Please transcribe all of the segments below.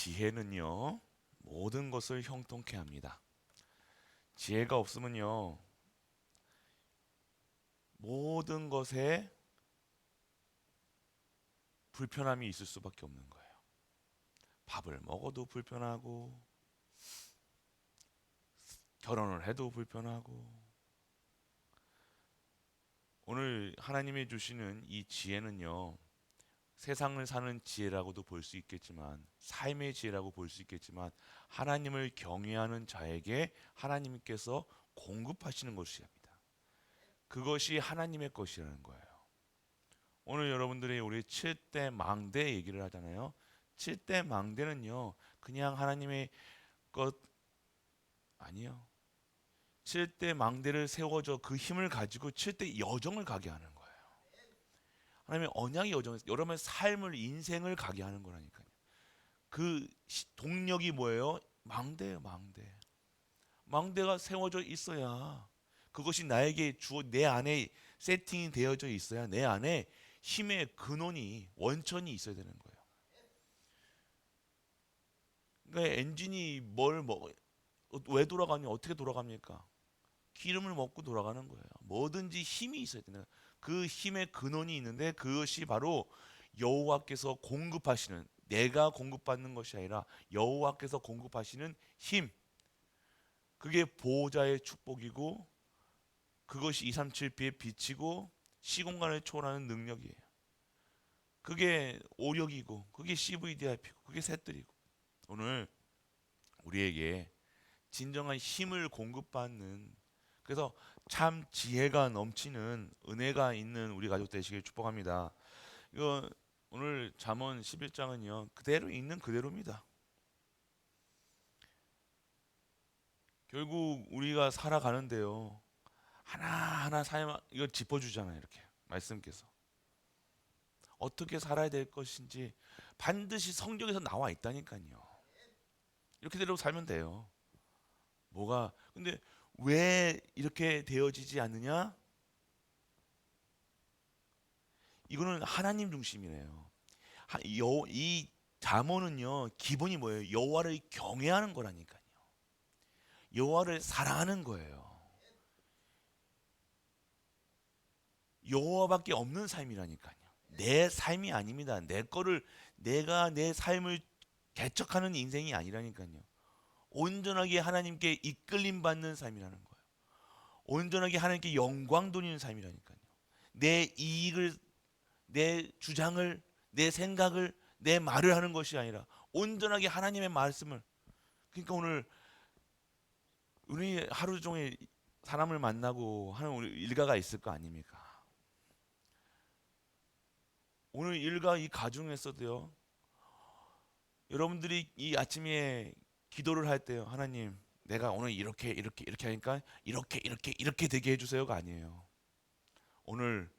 지혜는요, 모든 것을 형통케 합니다. 지혜가 없으면요, 모든 것에 불편함이 있을 수밖에 없는 거예요. 밥을 먹어도 불편하고, 결혼을 해도 불편하고. 오늘 하나님이 주시는 이 지혜는요, 세상을 사는 지혜라고도 볼 수 있겠지만, 삶의 지혜라고 볼 수 있겠지만, 하나님을 경외하는 자에게 하나님께서 공급하시는 것이랍니다. 그것이 하나님의 것이라는 거예요. 오늘 여러분들이 우리 7대 망대 얘기를 하잖아요. 7대 망대는요, 그냥 하나님의 것 아니요. 7대 망대를 세워줘 그 힘을 가지고 7대 여정을 가게 하는 거예요. 하나님의 언약의 여정, 여러분의 삶을, 인생을 가게 하는 거라니까요. 그 동력이 뭐예요? 망대예요, 망대. 망대가 세워져 있어야 그것이 나에게 주어 내 안에 세팅이 되어져 있어야 내 안에 힘의 근원이 원천이 있어야 되는 거예요. 그러니까 엔진이 왜 돌아가냐, 어떻게 돌아갑니까? 기름을 먹고 돌아가는 거예요. 뭐든지 힘이 있어야 되는 거예요. 그 힘의 근원이 있는데 그것이 바로 여호와께서 공급하시는, 내가 공급받는 것이 아니라 여호와께서 공급하시는 힘. 그게 보호자의 축복이고 그것이 237B에 비치고 시공간을 초월하는 능력이에요. 그게 오력이고 그게 CVDIP고 그게 셋들이고. 오늘 우리에게 진정한 힘을 공급받는, 그래서 참 지혜가 넘치는 은혜가 있는 우리 가족 되시길 축복합니다. 이거 오늘 잠언 11장은요 그대로 있는 그대로입니다. 결국 우리가 살아가는데요 하나하나 삶 이걸 짚어주잖아요. 이렇게 말씀께서 어떻게 살아야 될 것인지 반드시 성경에서 나와 있다니까요. 이렇게대로 살면 돼요. 뭐가 근데 왜 이렇게 되어지지 않느냐? 이거는 하나님 중심이래요. 이 잠언은요 기본이 뭐예요? 여호와를 경외하는 거라니까요. 여호와를 사랑하는 거예요. 여호와밖에 없는 삶이라니까요. 내 삶이 아닙니다. 내가 내 삶을 개척하는 인생이 아니라니까요. 온전하게 하나님께 이끌림 받는 삶이라는 거예요. 온전하게 하나님께 영광 돌리는 삶이라니까요. 내 이익을, 내 주장을, 내 생각을, 내 말을 하는 것이 아니라 온전하게 하나님의 말씀을. 그러니까 오늘 우리 하루 종일 사람을 만나고 하는 우리 일가가 있을 거 아닙니까? 오늘 일가 이 가중에서도요. 여러분들이 이 아침에 기도를 할 때요. 하나님, 내가 오늘 이렇게 하니까 이렇게 되게 해주세요가 아니에요. 오늘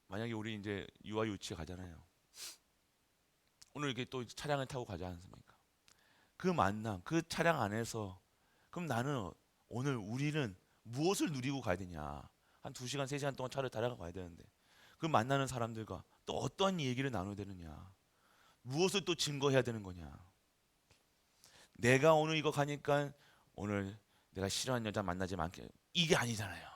만약에 우리 이제 유아 유치에 가잖아요. 오늘 이렇게 또 차량을 타고 가지 않습니까? 그 만남, 그 차량 안에서 그럼 나는 오늘 우리는 무엇을 누리고 가야 되냐? 한 2시간, 3시간 동안 차를 타고 가야 되는데 그 만나는 사람들과 또 어떤 얘기를 나눠야 되느냐? 무엇을 또 증거해야 되는 거냐? 내가 오늘 이거 가니까 오늘 내가 싫어하는 여자 만나지 않게 이게 아니잖아요.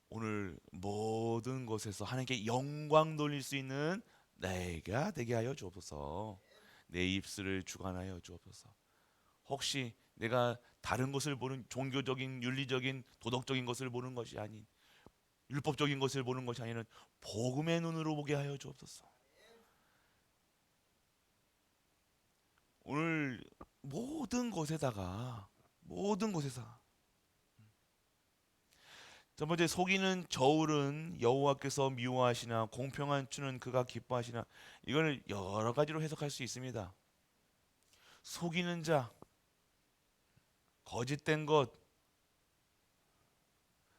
오늘 모든 것에서 하나님께 영광 돌릴 수 있는 내가 되게 하여 주옵소서. 내 입술을 주관하여 주옵소서. 혹시 내가 다른 것을 보는 종교적인, 윤리적인, 도덕적인 것을 보는 것이 아닌 율법적인 것을 보는 것이 아니라 복음의 눈으로 보게 하여 주옵소서. 오늘 모든 것에서 첫 번째 속이는 저울은 여호와께서 미워하시나 공평한 주는 그가 기뻐하시나. 이걸 여러 가지로 해석할 수 있습니다. 속이는 자, 거짓된 것.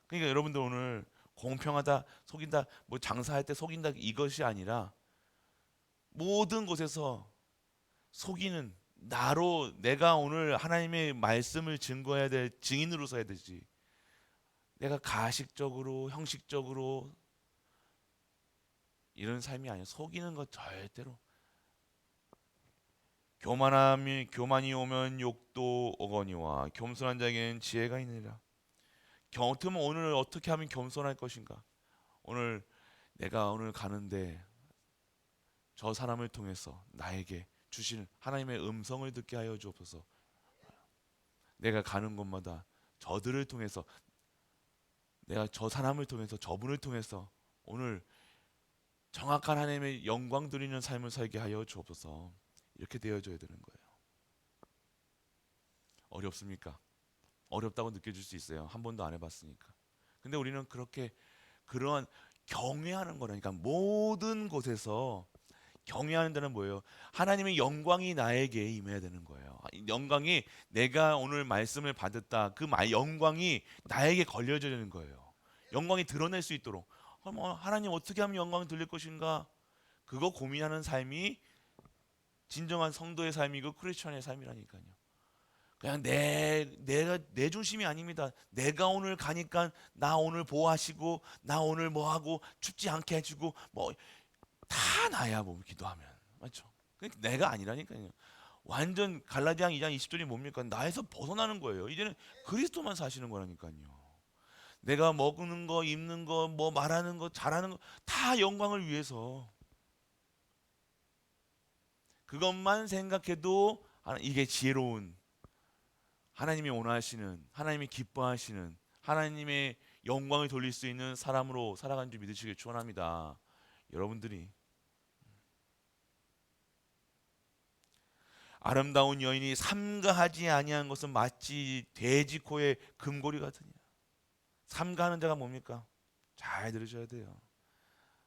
그러니까 여러분들 오늘 공평하다, 속인다, 뭐 장사할 때 속인다 이것이 아니라 모든 곳에서 속이는 나로 내가 오늘 하나님의 말씀을 증거해야 될 증인으로서 해야 되지. 내가 가식적으로 형식적으로 이런 삶이 아니야. 속이는 것 절대로. 교만이 오면 욕도 오거니와 겸손한 자에게는 지혜가 있느니라. 어떻게 오늘 어떻게 하면 겸손할 것인가? 오늘 내가 오늘 가는데 저 사람을 통해서 나에게 주신 하나님의 음성을 듣게 하여 주옵소서. 내가 가는 곳마다 저들을 통해서, 내가 저 사람을 통해서, 저분을 통해서 오늘 정확한 하나님의 영광 드리는 삶을 살게 하여 주옵소서. 이렇게 되어져야 되는 거예요. 어렵습니까? 어렵다고 느껴질 수 있어요. 한 번도 안 해봤으니까. 근데 우리는 그렇게 그러한 경외하는 거라니까. 모든 곳에서 경외하는 데는 뭐예요? 하나님의 영광이 나에게 임해야 되는 거예요. 영광이, 내가 오늘 말씀을 받았다, 그 영광이 나에게 걸려져야 되는 거예요. 영광이 드러낼 수 있도록. 그럼 하나님 어떻게 하면 영광이 들릴 것인가? 그거 고민하는 삶이 진정한 성도의 삶이고 크리스천의 삶이라니까요. 그냥 내가 내 중심이 아닙니다. 내가 오늘 가니까 나 오늘 보호하시고, 나 오늘 뭐 하고 춥지 않게 해주고, 뭐 다 나야 뭐 기도하면, 맞죠? 그러니까 내가 아니라니까요. 완전 갈라디아 2장 20절이 뭡니까? 나에서 벗어나는 거예요. 이제는 그리스도만 사시는 거라니까요. 내가 먹는 거, 입는 거, 뭐 말하는 거, 잘하는 거 다 영광을 위해서. 그것만 생각해도 이게 지혜로운, 하나님이 원하시는, 하나님이 기뻐하시는, 하나님의 영광을 돌릴 수 있는 사람으로 살아가는 줄 믿으시길 축원합니다. 여러분들이 아름다운 여인이 삼가하지 아니한 것은 마치 돼지 코의 금고리 같으니라. 삼가하는 자가 뭡니까? 잘 들으셔야 돼요.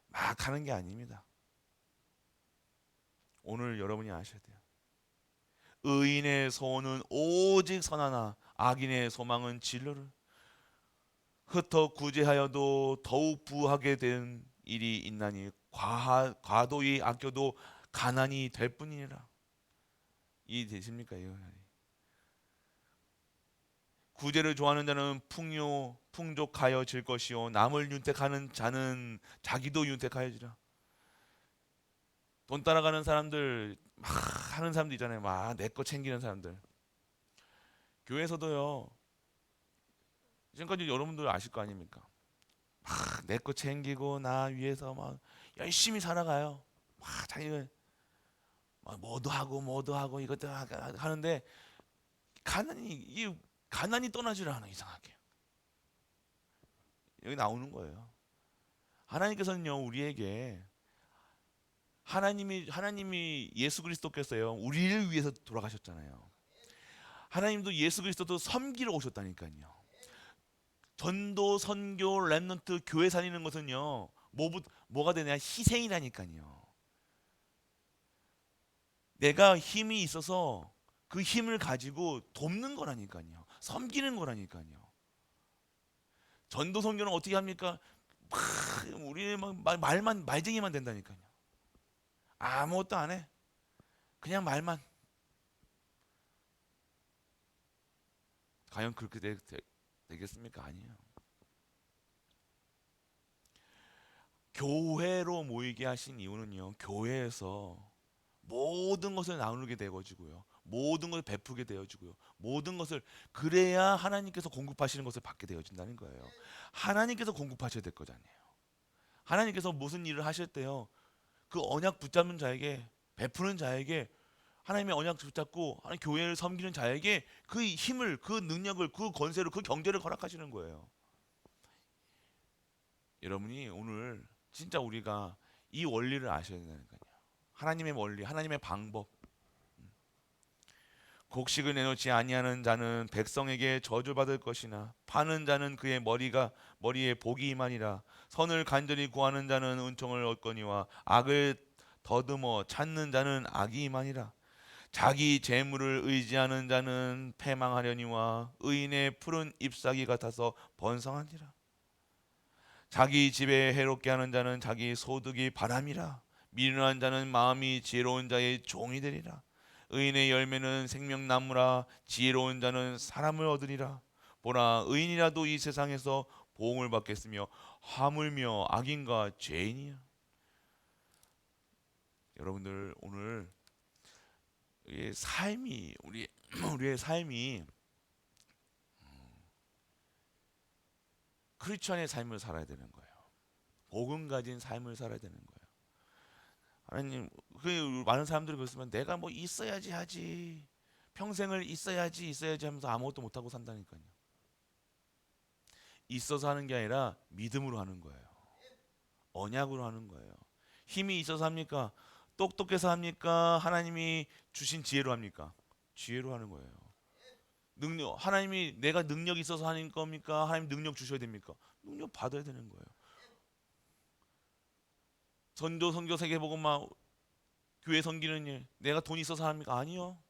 막 하는 게 아닙니다. 오늘 여러분이 아셔야 돼요. 의인의 소원은 오직 선하나 악인의 소망은 진로를. 흩어 구제하여도 더욱 부하게 된 일이 있나니 과도히 아껴도 가난이 될 뿐이니라. 이해되십니까? 구제를 좋아하는 자는 풍족하여질 것이요 남을 윤택하는 자는 자기도 윤택하여지라. 돈 따라가는 사람들, 막 하는 사람들 있잖아요. 막 내 거 챙기는 사람들. 교회에서도요. 지금까지 여러분들 아실 거 아닙니까? 막 내 거 챙기고 나 위해서 막 열심히 살아가요. 막 자기가 막 뭐도 하고 이것도 하는데 가난이 떠나지를 않아. 이상하게 여기 나오는 거예요. 하나님께서는요 우리에게, 하나님이 예수 그리스도께서요 우리를 위해서 돌아가셨잖아요. 하나님도 예수 그리스도도 섬기러 오셨다니까요. 전도, 선교, 렘넌트, 교회 다니는 것은요 뭐가 되냐? 희생이라니까요. 내가 힘이 있어서 그 힘을 가지고 돕는 거라니까요. 섬기는 거라니까요. 전도 선교는 어떻게 합니까? 우리 말만 말쟁이만 된다니까요. 아무것도 안 해. 그냥 말만. 과연 그렇게 되겠습니까? 아니에요. 교회로 모이게 하신 이유는요. 교회에서 모든 것을 나누게 되어지고요. 모든 것을 베푸게 되어지고요. 모든 것을, 그래야 하나님께서 공급하시는 것을 받게 되어진다는 거예요. 하나님께서 공급하셔야 될 거잖아요. 하나님께서 무슨 일을 하실 때요. 그 언약 붙잡는 자에게, 베푸는 자에게, 하나님의 언약 붙잡고 하나님 교회를 섬기는 자에게 그 힘을, 그 능력을, 그 권세를, 그 경제를 허락하시는 거예요. 여러분이 오늘 진짜 우리가 이 원리를 아셔야 된다니까요. 하나님의 원리, 하나님의 방법. 곡식을 내놓지 아니하는 자는 백성에게 저주받을 것이나 파는 자는 그의 머리에 복이 임하니라. 선을 간절히 구하는 자는 은총을 얻거니와 악을 더듬어 찾는 자는 악이 임하니라. 자기 재물을 의지하는 자는 패망하려니와 의인의 푸른 잎사귀 같아서 번성하니라. 자기 집에 해롭게 하는 자는 자기 소득이 바람이라. 미련한 자는 마음이 지혜로운 자의 종이 되리라. 의인의 열매는 생명나무라. 지혜로운 자는 사람을 얻으리라. 보라, 의인이라도 이 세상에서 보응을 받겠으며 하물며 악인과 죄인이야. 여러분들 오늘 우리의 삶이 우리의 삶이 크리스천의 삶을 살아야 되는 거예요. 복음 가진 삶을 살아야 되는 거예요. 하나님, 그 많은 사람들이 그랬으면 내가 뭐 있어야지 하지, 평생을 있어야지 하면서 아무것도 못 하고 산다니까요. 있어서 하는 게 아니라 믿음으로 하는 거예요. 언약으로 하는 거예요. 힘이 있어서 합니까? 똑똑해서 합니까? 하나님이 주신 지혜로 합니까? 지혜로 하는 거예요. 능력, 하나님이 내가 능력이 있어서 하는 겁니까? 하나님 능력 주셔야 됩니까? 능력 받아야 되는 거예요. 전도, 선교, 세계복음화, 교회 섬기는 일, 내가 돈 있어서 합니까? 아니요.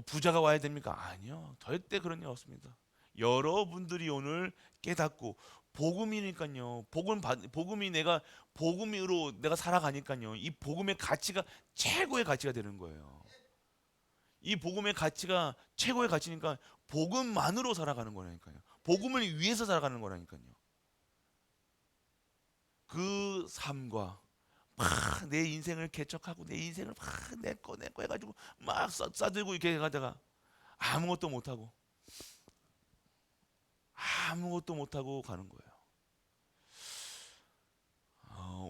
부자가 와야 됩니까? 아니요. 절대 그런 일 없습니다. 여러분들이 오늘 깨닫고 복음이니까요. 복음이 내가 복음으로 내가 살아가니까요. 이 복음의 가치가 최고의 가치가 되는 거예요. 이 복음의 가치가 최고의 가치니까 복음만으로 살아가는 거라니까요. 복음을 위해서 살아가는 거라니까요. 그 삶과 막 내 인생을 개척하고 내 인생을 막 내 거 해가지고 막 싸들고 이렇게 가다가 아무것도 못하고 가는 거예요.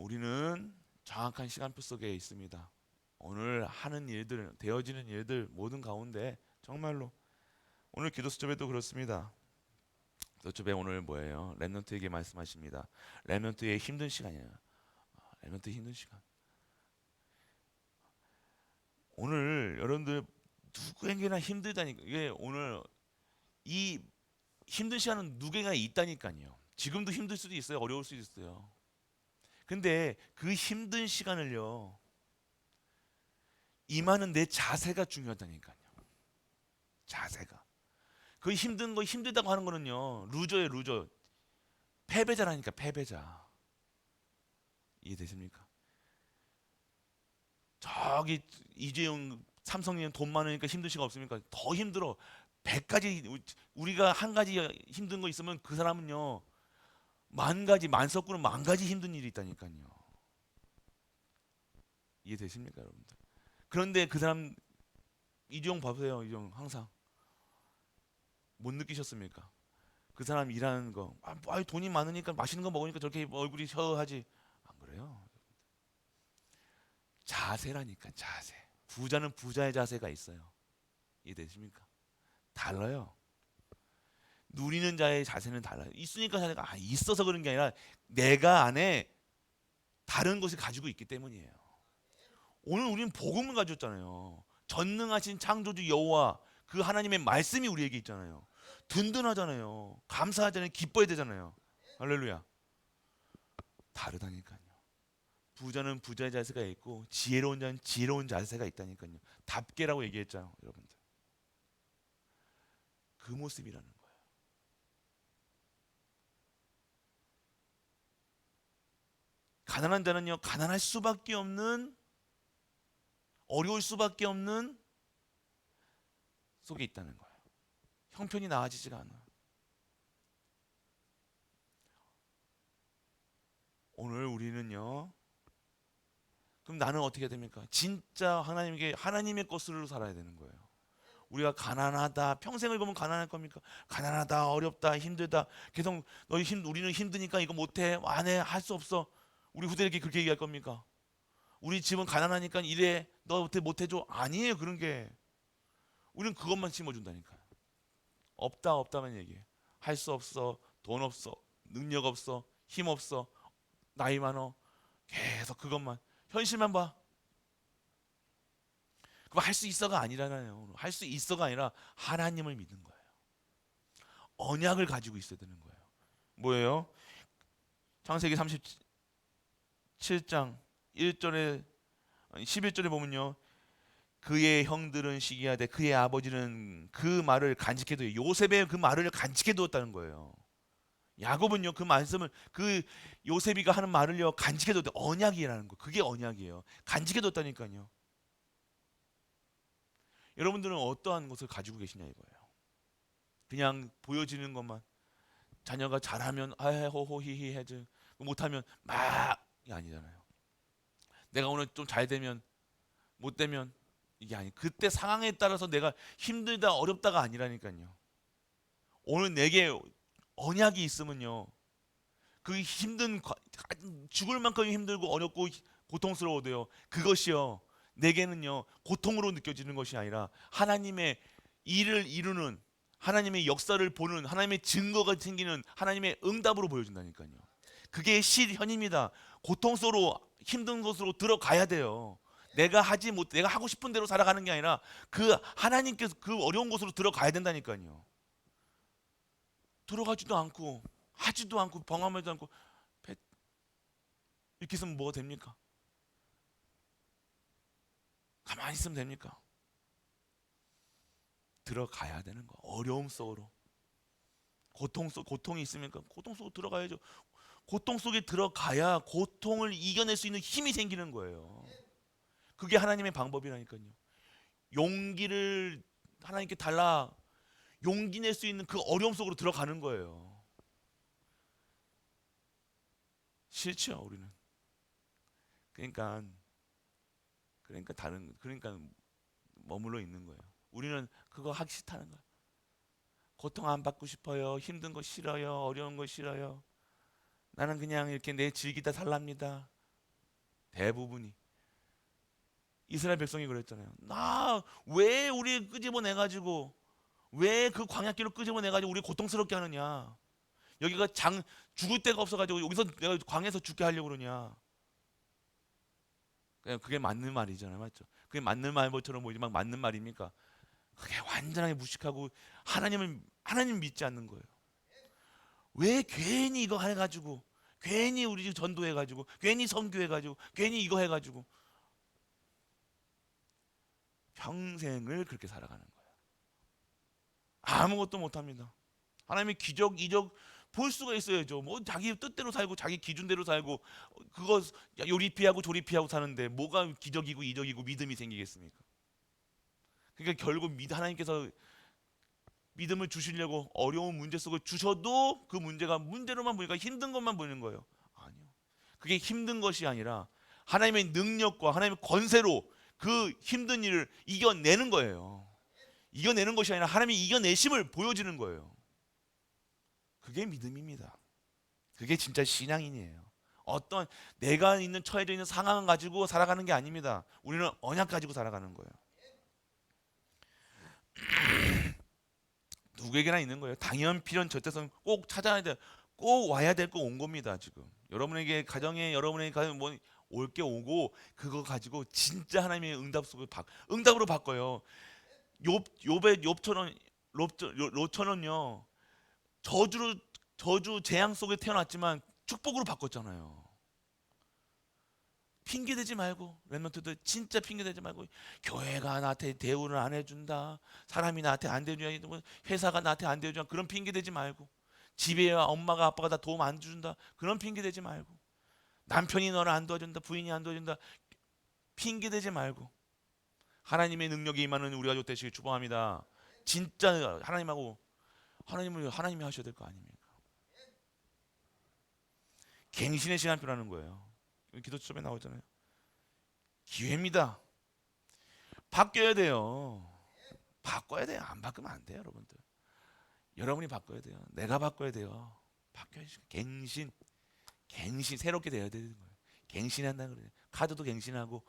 우리는 정확한 시간표 속에 있습니다. 오늘 하는 일들, 되어지는 일들 모든 가운데 정말로 오늘 기도 수첩에도 그렇습니다. 기도수첩에 오늘 뭐예요? 렘넌트에게 말씀하십니다. 렘넌트의 힘든 시간이에요. 렘넌트의 힘든 시간. 오늘 여러분들 누구에게나 힘들다니까. 이게 오늘 이 힘든 시간은 누구에게나 있다니까요. 지금도 힘들 수도 있어요. 어려울 수도 있어요. 근데 그 힘든 시간을요, 임하는 내 자세가 중요하다니까요. 자세가. 그 힘든 거 힘들다고 하는 거는요, 루저예요, 루저. 패배자라니까, 패배자. 이해되십니까? 저기 이재용 삼성님 돈 많으니까 힘든 시간 없습니까? 더 힘들어. 100가지 우리가 한 가지 힘든 거 있으면 그 사람은요, 만 가지 만석구는 만 가지 힘든 일이 있다니까요. 이해되십니까, 여러분들? 그런데 그 사람 이재용 봐보세요. 이재용 항상 못 느끼셨습니까? 그 사람 일하는 거, 돈이 많으니까 맛있는 거 먹으니까 저렇게 얼굴이 혀하지. 안 그래요? 자세라니까, 자세. 부자는 부자의 자세가 있어요. 이해되십니까? 달라요. 누리는 자의 자세는 달라요. 있으니까 자세가 있어서 그런 게 아니라 내가 안에 다른 것을 가지고 있기 때문이에요. 오늘 우리는 복음을 가졌잖아요. 전능하신 창조주 여호와 그 하나님의 말씀이 우리에게 있잖아요. 든든하잖아요. 감사하잖아요. 기뻐야 되잖아요. 할렐루야. 다르다니까요. 부자는 부자의 자세가 있고 지혜로운 자는 지혜로운 자세가 있다니까요. 답게라고 얘기했잖아요, 여러분들. 그 모습이라는 거예요. 가난한 자는요, 가난할 수밖에 없는, 어려울 수밖에 없는 속에 있다는 거예요. 형편이 나아지지가 않아요. 오늘 우리는요, 그럼 나는 어떻게 됩니까? 진짜 하나님의 것으로 살아야 되는 거예요. 우리가 가난하다, 평생을 보면 가난할 겁니까? 가난하다, 어렵다, 힘들다, 계속 우리는 힘드니까 이거 못해, 안 해, 할 수 없어. 우리 후대에게 그렇게 얘기할 겁니까? 우리 집은 가난하니까 이래, 너 못해줘. 아니에요, 그런 게. 우리는 그것만 심어준다니까요. 없다만 얘기해. 할 수 없어, 돈 없어, 능력 없어, 힘 없어, 나이 많어. 계속 그것만, 현실만 봐. 그럼 할 수 있어가 아니라나요. 할 수 있어가 아니라 하나님을 믿는 거예요. 언약을 가지고 있어야 되는 거예요. 뭐예요? 창세기 37장 1절에 11절에 보면요, 그의 형들은 시기하되 그의 아버지는 그 말을 간직해둬요. 요셉의 그 말을 간직해두었다는 거예요. 야곱은요, 그 말씀을, 그 요셉이가 하는 말을요 간직해뒀다. 언약이라는 거. 그게 언약이에요. 간직해뒀다니까요. 여러분들은 어떠한 것을 가지고 계시냐 이거예요. 그냥 보여지는 것만, 자녀가 잘하면 호호히히 해지, 못하면 막이 아니잖아요. 내가 오늘 좀 잘 되면 못 되면 이게 아니. 그때 상황에 따라서 내가 힘들다 어렵다가 아니라니까요. 오늘 내게 언약이 있으면요. 그 힘든 죽을 만큼 힘들고 어렵고 고통스러워도요. 그것이요. 내게는요. 고통으로 느껴지는 것이 아니라 하나님의 일을 이루는 하나님의 역사를 보는 하나님의 증거가 생기는 하나님의 응답으로 보여준다니까요. 그게 실현입니다. 고통 속으로 힘든 곳으로 들어가야 돼요. 내가 하고 싶은 대로 살아가는 게 아니라 그 하나님께서 그 어려운 곳으로 들어가야 된다니까요. 들어가지도 않고 하지도 않고 방황하지도 않고 이렇게 있으면 뭐가 됩니까? 가만히 있으면 됩니까? 들어가야 되는 거. 어려움 속으로. 고통이 있으니까 고통 속으로 들어가야죠. 고통 속에 들어가야 고통을 이겨낼 수 있는 힘이 생기는 거예요. 그게 하나님의 방법이라니까요. 용기를 하나님께 달라 용기 낼 수 있는 그 어려움 속으로 들어가는 거예요. 싫죠, 우리는. 그러니까 그러니까 머물러 있는 거예요. 우리는 그거 하기 싫다는 거예요. 고통 안 받고 싶어요. 힘든 거 싫어요. 어려운 거 싫어요. 나는 그냥 이렇게 내 즐기다 살랍니다. 대부분이 이스라엘 백성이 그랬잖아요. 나 왜 우리 끄집어내 가지고 왜 그 광야길로 끄집어내 가지고 우리 고통스럽게 하느냐? 여기가 죽을 데가 없어 가지고 여기서 내가 광야에서 죽게 하려고 그러냐? 그게 맞는 말이잖아요, 맞죠? 그게 맞는 말처럼 보이지만 맞는 말입니까? 그게 완전하게 무식하고 하나님 믿지 않는 거예요. 왜 괜히 이거 해가지고 괜히 우리 집 전도해가지고 괜히 선교해가지고 괜히 이거 해가지고 평생을 그렇게 살아가는 거예요. 아무것도 못합니다. 하나님의 기적 이적 볼 수가 있어야죠. 뭐 자기 뜻대로 살고 자기 기준대로 살고 그거 요리 피하고 조리 피하고 사는데 뭐가 기적이고 이적이고 믿음이 생기겠습니까? 그러니까 결국 하나님께서 믿음을 주시려고 어려운 문제 속을 주셔도 그 문제가 문제로만 보니까 힘든 것만 보이는 거예요. 아니요. 그게 힘든 것이 아니라 하나님의 능력과 하나님의 권세로 그 힘든 일을 이겨내는 거예요. 이겨내는 것이 아니라 하나님이 이겨내심을 보여주는 거예요. 그게 믿음입니다. 그게 진짜 신앙인이에요. 어떤 내가 처해져 있는 상황을 가지고 살아가는 게 아닙니다. 우리는 언약 가지고 살아가는 거예요. 누구에게나 있는 거예요. 당연 필연 절대성 꼭 찾아야 돼. 꼭 와야 될 거 온 겁니다. 지금 여러분에게 가정에 여러분에게 가정 올 게 오고 그거 가지고 진짜 하나님의 응답으로 바꿔요. 욥의 욥처럼요. 저주 재앙 속에 태어났지만 축복으로 바꿨잖아요. 핑계 대지 말고 렘넌트들 진짜 핑계 대지 말고 교회가 나한테 대우를 안 해준다, 사람이 나한테 안 대주냐, 회사가 나한테 안 대주냐 그런 핑계 대지 말고 집에 엄마가 아빠가 다 도움 안 주준다 그런 핑계 대지 말고 남편이 너를 안 도와준다 부인이 안 도와준다 핑계 대지 말고 하나님의 능력이 임하는 우리가 되시길 축복합니다. 진짜 하나님이 하셔야 될 거 아닙니까? 갱신의 시간표라는 거예요. 기도 수업에 나오잖아요. 기회입니다. 바뀌어야 돼요. 바꿔야 돼요. 안 바꾸면 안 돼요, 여러분들. 여러분이 바꿔야 돼요. 내가 바꿔야 돼요. 바뀌어야지. 갱신 새롭게 돼야 되는 거예요. 갱신한다는 거예요. 카드도 갱신하고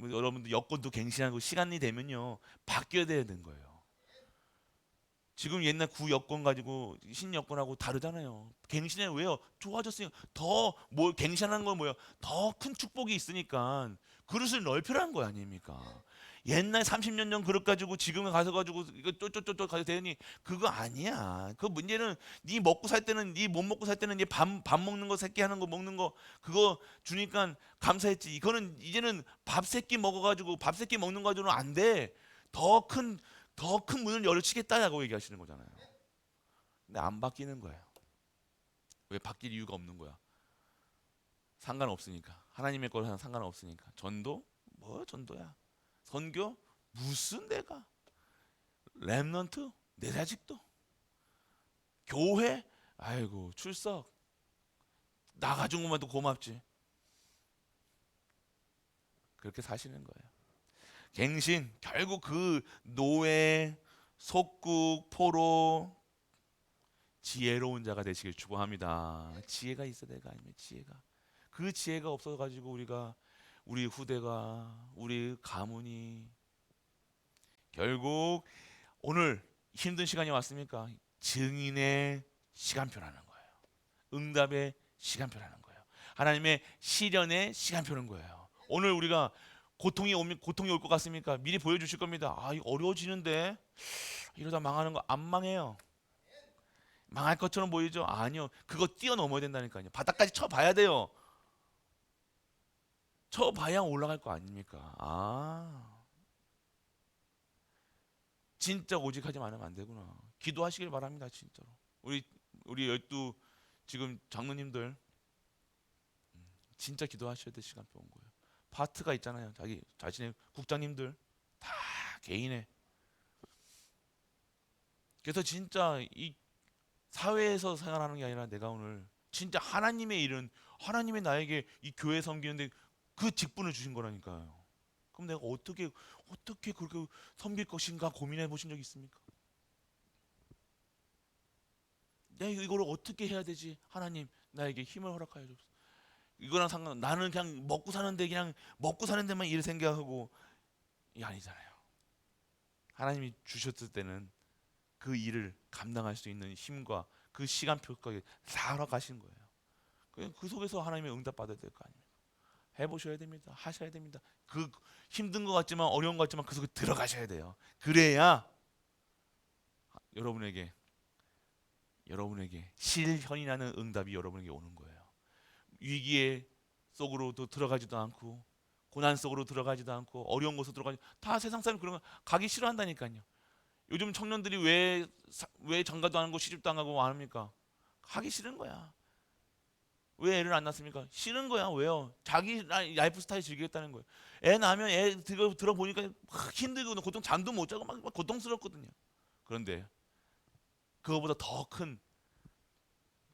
여러분들 여권도 갱신하고 시간이 되면요 바뀌어야 되는 거예요. 지금 옛날 구 여권 가지고 신 여권하고 다르잖아요. 갱신해 왜요? 좋아졌으니까 더 갱신하는 건 뭐예요? 더 큰 축복이 있으니까 그릇을 넓히라는 거 아닙니까? 옛날 30년 전 그릇 가지고 지금 가서 가지고 이거 쪼쪼쪼쪼 가서 되니 그거 아니야. 그 문제는 네 먹고 살 때는 네 못 먹고 살 때는 밥 먹는 거 새끼 하는 거 먹는 거 그거 주니까 감사했지. 이거는 이제는 밥 새끼 먹어가지고 밥 새끼 먹는 거 가지고는 안 돼. 더 큰 문을 열어치겠다라고 얘기하시는 거잖아요. 근데 안 바뀌는 거예요. 왜 바뀔 이유가 없는 거야? 상관없으니까. 하나님의 거랑 상관없으니까. 전도? 뭐 전도야? 선교? 무슨 내가? 렘넌트? 내 자식도? 교회? 아이고 출석 나가준 것만도 고맙지. 그렇게 사시는 거예요. 갱신, 결국 그 노예, 속국, 포로, 지혜로운 자가 되시길 축원합니다. 지혜가 있어야 될거 아니면 지혜가. 그 지혜가 없어가지고 우리 후대가 우리 가문이 결국 오늘 힘든 시간이 왔습니까? 증인의 시간표라는 거예요. 응답의 시간표라는 거예요. 하나님의 시련의 시간표는 거예요. 오늘 우리가 고통이 올 것 같습니까? 미리 보여주실 겁니다. 아, 이거 어려워지는데 이러다 망하는 거 안 망해요. 망할 것처럼 보이죠? 아니요. 그거 뛰어넘어야 된다니까요. 바닥까지 쳐봐야 돼요. 쳐봐야 올라갈 거 아닙니까? 아, 진짜 오직하지 않으면 안 되구나. 기도하시길 바랍니다, 진짜로. 우리 열두 지금 장로님들 진짜 기도하셔야 될 시간표 온 거예요. 파트가 있잖아요. 자기 자신의 국장님들 다 개인의. 그래서 진짜 이 사회에서 생활하는 게 아니라 내가 오늘 진짜 하나님의 일은 하나님의 나에게 이 교회 섬기는데 그 직분을 주신 거라니까요. 그럼 내가 어떻게 그렇게 섬길 것인가 고민해 보신 적 있습니까? 내가 이걸 어떻게 해야 되지? 하나님 나에게 힘을 허락하여 주옵소서. 이거랑 상관 나는 그냥 먹고 사는데 그냥 먹고 사는 데만 일 생각하고 이 아니잖아요. 하나님이 주셨을 때는 그 일을 감당할 수 있는 힘과 그 시간표까지 다 허락하신 거예요. 그 속에서 하나님의 응답 받아야 될 거 아닙니까? 해보셔야 됩니다. 하셔야 됩니다. 그 힘든 것 같지만 어려운 것 같지만 그 속에 들어가셔야 돼요. 그래야 여러분에게 실현이 나는 응답이 여러분에게 오는 거예요. 위기의 속으로도 들어가지도 않고 고난 속으로 들어가지도 않고 어려운 곳으로 들어가지 다 세상 사람 그런 거 가기 싫어한다니까요. 요즘 청년들이 왜 장가도 안 하고 시집도 안 가고 안 합니까? 하기 싫은 거야. 왜 애를 안 낳습니까? 싫은 거야. 왜요? 자기 라이프 스타일 즐기겠다는 거예요. 애 낳으면 애 들어보니까 힘들고 고통 잠도 못 자고 막 고통스럽거든요. 그런데 그거보다 더 큰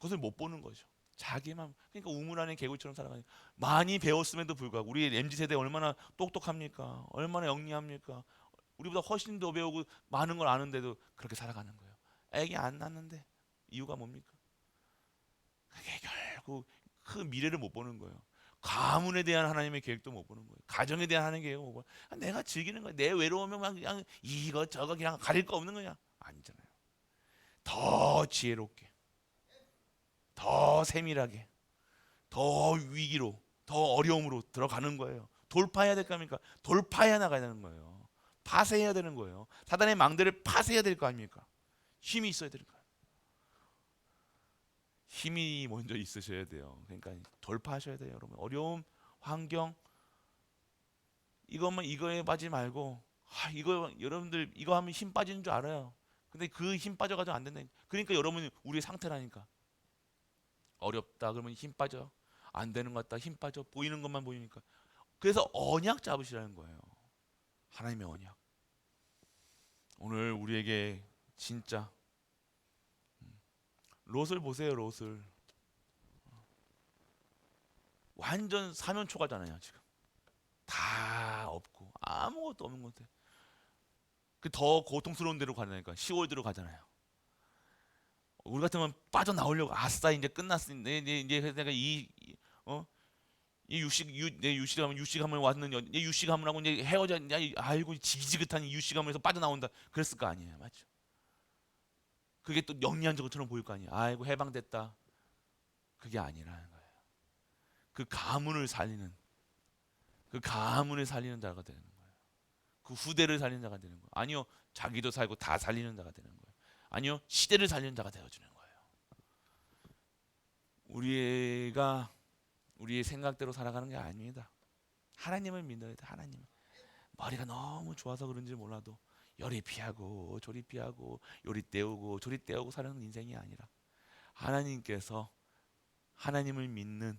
것을 못 보는 거죠. 자기만 그러니까 우물 안에 개구리처럼 살아가니 많이 배웠음에도 불구하고 우리 MZ 세대 얼마나 똑똑합니까? 얼마나 영리합니까? 우리보다 훨씬 더 배우고 많은 걸 아는데도 그렇게 살아가는 거예요. 애기 안 낳는데 이유가 뭡니까? 그게 결국 그 미래를 못 보는 거예요. 가문에 대한 하나님의 계획도 못 보는 거예요. 가정에 대한 하나님의 계획을 못 보는 거예요. 내가 즐기는 거야. 내 외로우면 막 그냥 이것저것 그냥 가릴 거 없는 거냐? 아니잖아요. 더 지혜롭게, 더 세밀하게, 더 위기로, 더 어려움으로 들어가는 거예요. 돌파해야 될 겁니까? 돌파해야 나가야 되는 거예요. 파쇄해야 되는 거예요. 사단의 망대를 파쇄해야 될 거 아닙니까? 힘이 있어야 될 거예요. 힘이 먼저 있으셔야 돼요. 그러니까 돌파하셔야 돼요, 여러분. 어려움, 환경 이거에 빠지지 말고 이거 여러분들 이거 하면 힘 빠지는 줄 알아요. 근데 그 힘 빠져가지고 안 된다. 그러니까 여러분이 우리의 상태라니까. 어렵다 그러면 힘 빠져. 안 되는 것 같다 힘 빠져. 보이는 것만 보이니까. 그래서 언약 잡으시라는 거예요. 하나님의 언약. 오늘 우리에게 진짜 롯을 보세요. 롯을 완전 사면초가잖아요. 지금 다 없고 아무것도 없는 것 같아. 그 더 고통스러운 데로 가니까 시월대로 가잖아요. 우리 같으면 빠져나오려고 아싸 이제 끝났어. 이제 내가 어? 내 유씨 가문 왔는 내 유씨 가문하고 이제 헤어져. 아이고 지긋지긋한 유씨 가문에서 빠져나온다. 그랬을 거 아니에요, 맞죠? 그게 또 영리한 것처럼 보일 거 아니에요. 아이고 해방됐다. 그게 아니라는 거예요. 그 가문을 살리는 자가 되는 거예요. 그 후대를 살리는 자가 되는 거예요. 아니요, 자기도 살고 다 살리는 자가 되는 거예요. 아니요, 시대를 살리는 자가 되어주는 거예요. 우리가 우리의 생각대로 살아가는 게 아닙니다. 하나님을 믿어야 돼. 하나님. 머리가 너무 좋아서 그런지 몰라도 요리 피하고 조리 피하고 요리 때우고 조리 때우고 사는 인생이 아니라 하나님께서 하나님을 믿는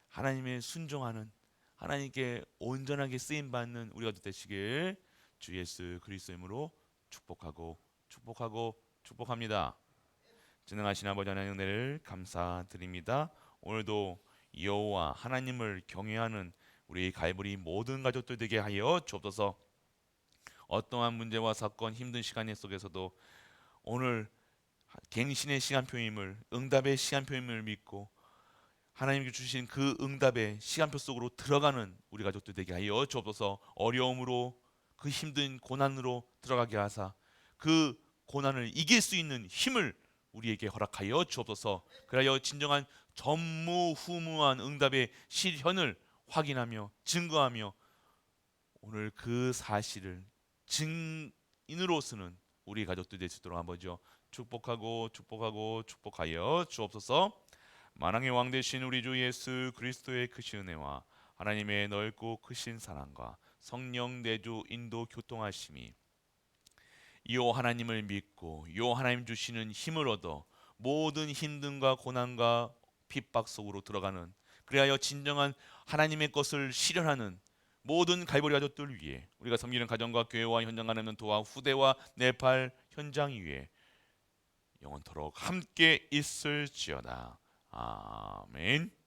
하나님의 순종하는 하나님께 온전하게 쓰임 받는 우리가 되시길 주 예수 그리스도의 이름으로 축복합니다. 전능하신 아버지 하나님 은혜를 감사드립니다. 오늘도 여호와 하나님을 경외하는 우리 갈보리 모든 가족들 되게 하여 주옵소서. 어떠한 문제와 사건, 힘든 시간 속에서도 오늘 갱신의 시간표임을, 응답의 시간표임을 믿고 하나님께 주신 그 응답의 시간표 속으로 들어가는 우리 가족들 되게 하여 주옵소서. 어려움으로, 그 힘든 고난으로 들어가게 하사 그 고난을 이길 수 있는 힘을 우리에게 허락하여 주옵소서. 그리하여 진정한 전무후무한 응답의 실현을 확인하며 증거하며 오늘 그 사실을 증인으로서는 우리 가족들 될 수 있도록 아버지여 축복하고 축복하고 축복하여 주옵소서. 만왕의 왕 되신 우리 주 예수 그리스도의 크신 은혜와 하나님의 넓고 크신 사랑과 성령 내주 인도 교통하심이 요 하나님을 믿고 요 하나님 주시는 힘을 얻어 모든 힘듦과 고난과 핍박 속으로 들어가는, 그리하여 진정한 하나님의 것을 실현하는 모든 갈보리 가족들 위해 우리가 섬기는 가정과 교회와 현장 가는 도와 후대와 네팔 현장 위에 영원토록 함께 있을지어다. 아멘.